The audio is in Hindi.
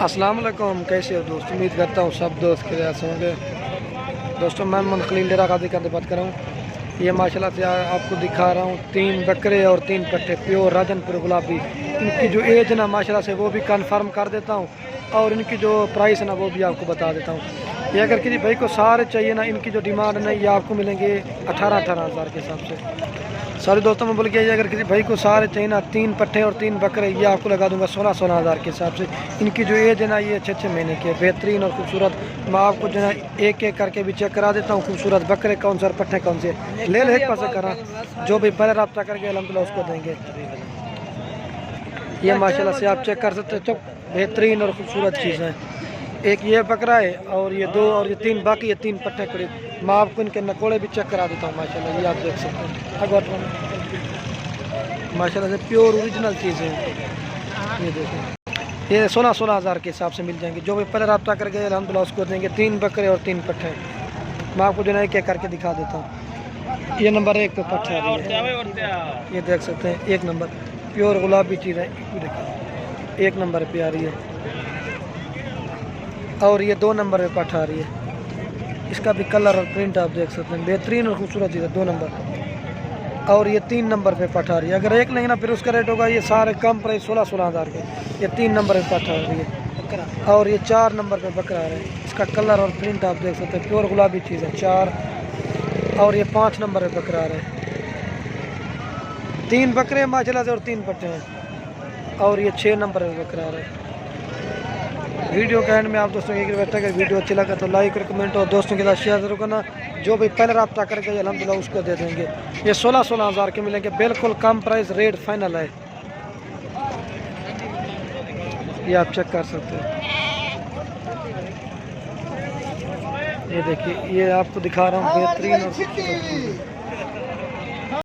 अस्सलाम वालेकुम, कैसे हो दोस्त। उम्मीद करता हूँ सब दोस्त के जैसे होंगे। दोस्तों मैं मोहम्मद खलील डेरा गाजी का बात कर रहा हूँ। ये माशाल्लाह से आपको दिखा रहा हूँ 3 बकरे और 3 पट्टे प्योर राजनपुर गुलाबी। इनकी जो एज है ना माशाल्लाह से वो भी कंफर्म कर देता हूँ और इनकी जो प्राइस है ना वो भी आपको बता देता हूँ। ये अगर किसी भाई को सारे चाहिए ना, इनकी जो डिमांड है ना ये आपको मिलेंगे 18-18 हज़ार के हिसाब से। सारे दोस्तों में बोल के अगर किसी भाई को सारे चाहिए ना 3 पट्टे और 3 बकरे, ये आपको लगा दूंगा 16-16 हज़ार के हिसाब से। इनकी जो एज है ना ये 6-6 महीने की है, बेहतरीन और खूबसूरत। मैं आपको जो है एक एक करके भी चेक करा देता हूँ खूबसूरत बकरे कौन से और पट्टे कौन से। ले ले एक पास करा जो भी पहले रब्ता करके अल्हम्दुलिल्लाह उसको देंगे। ये माशाल्लाह से आप चेक कर सकते हो, बेहतरीन और खूबसूरत चीज़ है। एक ये बकरा है और ये 2 और ये 3 बाकी ये 3 पट्टे करीब। मैं आपको इनके नकोड़े भी चेक करा देता हूँ माशाल्लाह। ये आप देख सकते हैं माशाल्लाह से प्योर ओरिजिनल चीज़ है। ये देखो ये 16-16 हज़ार के हिसाब से मिल जाएंगे। जो भी पहले रब्ता करके अल्हम्दुलिल्लाह उसको देंगे। 3 बकरे और 3 पट्टे। मैं आपको जो है एक एक करके दिखा देता हूँ। ये नंबर 1 पे पट्टा है, ये देख सकते हैं 1 नंबर प्योर गुलाबी चीज़ है। देखो 1 नंबर पे आ रही है और ये 2 नंबर पे पट्टा आ रही है। इसका भी कलर और प्रिंट आप देख सकते हैं, बेहतरीन और खूबसूरत चीज़ है। 2 नंबर और ये 3 नंबर पे पट्टा आ रही है। अगर एक लेंगे ना फिर उसका रेट होगा ये सारे कम प्राइस 16-16 हज़ार के। ये 3 नंबर पे पट्टा आ रही है और ये 4 नंबर पे बकरा आ रहा है। इसका कलर और प्रिंट आप देख सकते हैं, प्योर गुलाबी चीज़ है। 4 और ये 5 नंबर पे बकरा आ रहा है। 3 बकरे माशाल्लाह से और 3 पट्टे हैं और ये 6 नंबर पे बकरा आ रहा है। वीडियो के एंड में आप दोस्तों एक रिक्वेस्ट है, अगर वीडियो अच्छी लगा तो लाइक और कमेंट और दोस्तों के साथ शेयर जरूर करना। जो भी पहले रब्ता करके अल्हम्दुलिल्लाह उसको दे देंगे। ये 16-16 हज़ार के मिलेंगे, बिल्कुल कम प्राइस, रेट फाइनल है। ये आप चेक कर सकते हैं। ये देखिए ये आपको दिखा रहा हूँ बेहतरीन और